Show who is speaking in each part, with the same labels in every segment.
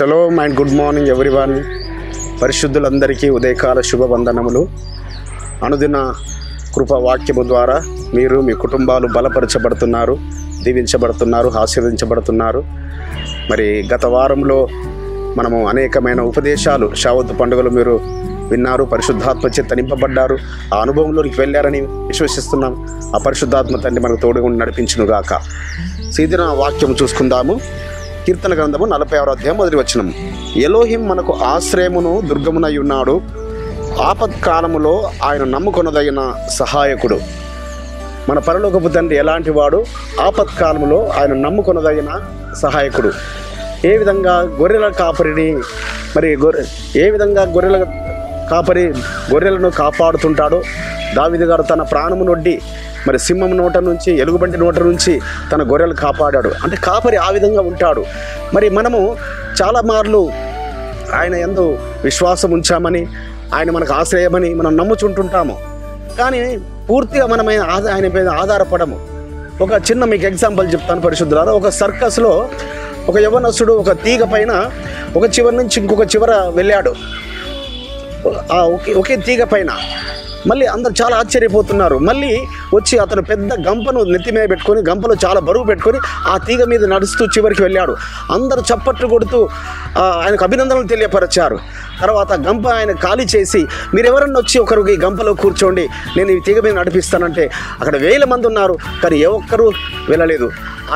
Speaker 1: Shalom and good morning everyone. పరిశుద్ధులందరికీ ఉదయకాల శుభవందనములు. అనుదిన కృప వాక్యము ద్వారా మీరు మీ కుటుంబాలు బలపరచబడుతున్నారు, దీవించబడుతున్నారు, ఆశీర్వదించబడుతున్నారు. మరి గత వారంలో మనము అనేకమైన ఉపదేశాలు షావత్తు పండుగలు మీరు విన్నారు, పరిశుద్ధాత్మ చేత నింపబడ్డారు, ఆ అనుభవంలోకి వెళ్ళారని విశ్వసిస్తున్నాం. ఆ పరిశుద్ధాత్మ తండ్రి మనకు తోడుగా నడిపించునుగాక. సీదిన వాక్యం చూసుకుందాము. కీర్తన గ్రంథము 46వ అధ్యాయం 1వ వచనం. ఎలోహిం మనకు ఆశ్రయమును దుర్గమునై ఉన్నాడు, ఆపత్కాలములో ఆయన నమ్ముకొనదగిన సహాయకుడు. మన పరలోకపు తండ్రి ఎలాంటి వాడు? ఆపత్కాలములో ఆయన నమ్ముకొనదగిన సహాయకుడు. ఏ విధంగా గొర్రెల కాపరిని ఏ విధంగా గొర్రెలను కాపాడుతుంటాడో, దావీదు గారు తన ప్రాణమునొడ్డి సింహం నోట నుంచి, ఎలుగుబంటి నోట నుంచి తన గొర్రెలు కాపాడాడు. అంటే కాపరి ఆ విధంగా ఉంటాడు. మనము చాలా మార్లు ఆయన యందు విశ్వాసం ఉంచామని, ఆయన మనకు ఆశ్రయమని మనం నమ్ముచుంటుంటాము. కానీ పూర్తిగా మనం ఆయన మీద ఆధారపడము. ఒక చిన్న మీకు ఎగ్జాంపుల్ చెప్తాను పరిశుద్ధులారా. ఒక సర్కస్లో ఒక యవ్వనస్తుడు ఒక తీగ పైన ఒక చివరి నుంచి ఇంకొక చివర వెళ్ళాడు. ఒకే తీగ పైన మళ్ళీ అందరు చాలా ఆశ్చర్యపోతున్నారు. మళ్ళీ వచ్చి అతను పెద్ద గంపను నెత్తి మీద పెట్టుకొని, గంపలో చాలా బరువు పెట్టుకొని ఆ తీగ మీద నడుస్తూ చివరికి వెళ్ళాడు. అందరూ చప్పట్లు కొడుతూ ఆయనకు అభినందనలు తెలియపరిచారు. తర్వాత గంప ఆయన ఖాళీ చేసి, మీరు ఎవరన్నా వచ్చి ఒకరికి గంపలో కూర్చోండి, నేను ఈ తీగ మీద నడిపిస్తానంటే అక్కడ 1000 మంది ఉన్నారు, కానీ ఏ ఒక్కరూ వెళ్ళలేదు.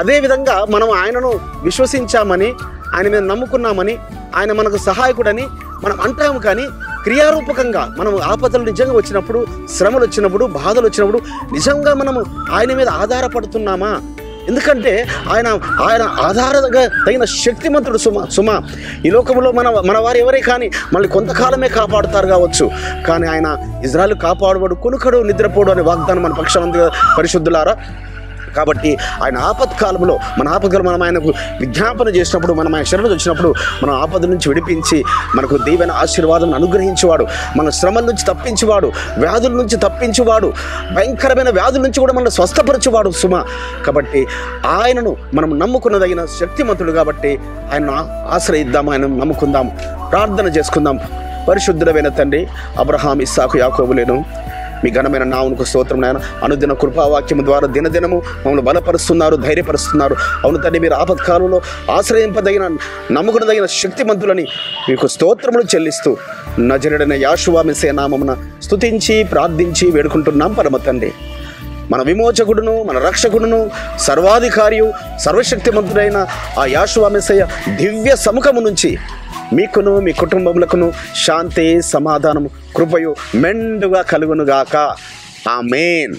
Speaker 1: అదేవిధంగా మనం ఆయనను విశ్వసించామని, ఆయన మీద నమ్ముకున్నామని, ఆయన మనకు సహాయకుడని మనం అంటాము. కానీ క్రియారూపకంగా మనం ఆపదలు నిజంగా వచ్చినప్పుడు, శ్రమలు వచ్చినప్పుడు, బాధలు వచ్చినప్పుడు నిజంగా మనము ఆయన మీద ఆధారపడుతున్నామా? ఎందుకంటే ఆయన ఆధారంగా తగిన శక్తిమంతుడు సుమా. ఈ లోకంలో మన వారు ఎవరే కానీ మళ్ళీ కొంతకాలమే కాపాడుతారు కావచ్చు, కానీ ఆయన ఇజ్రాయెలు కాపాడువాడు, కునుకడు, నిద్రపోడు అనే వాగ్దానం మన పక్షం ఉంది పరిశుద్ధులారా. కాబట్టి ఆయన ఆపత్కాలంలో మనం ఆయనకు విజ్ఞాపన చేసినప్పుడు, మనం ఆయన శరణు వచ్చినప్పుడు మనం ఆపద నుంచి విడిపించి మనకు దీవెన ఆశీర్వాదం అనుగ్రహించేవాడు, మన శ్రమల నుంచి తప్పించేవాడు, వ్యాధుల నుంచి తప్పించేవాడు, భయంకరమైన వ్యాధుల నుంచి కూడా మనం స్వస్థపరచేవాడు సుమ. కాబట్టి ఆయనను మనం నమ్ముకున్నదగిన శక్తిమంతుడు. కాబట్టి ఆయన ఆశ్రయిద్దాం, ఆయన నమ్ముకుందాం, ప్రార్థన చేసుకుందాం. పరిశుద్ధుడైన తండ్రి, అబ్రహాం, ఇస్సాకు, యాకోబులను మీ ఘనమైన నామమునకు స్తోత్రం నాయన. అనుదిన కృపావాక్యము ద్వారా దినదినము మమ్మల్ని బలపరుస్తున్నారు, ధైర్యపరుస్తున్నారు. అవును తండ్రి, మీరు ఆపత్కాలంలో ఆశ్రయింపదగిన, నమ్ముకునదగిన శక్తిమంతులని మీకు స్తోత్రములు చెల్లిస్తూ నజరేయుడైన యేషువా మెస్సీయ నామమున స్తుతించి ప్రార్థించి వేడుకుంటున్నాం పరమ తండ్రి. మన విమోచకుడును, మన రక్షకుడును, సర్వాధికారియు, సర్వశక్తిమంతుడైన ఆ యేషువా మెస్సీయ దివ్య సముఖము నుంచి మీకును మీ కుటుంబములకును శాంతి, సమాధానము, కృపయు మెండుగా కలుగునుగాక. ఆమేన్.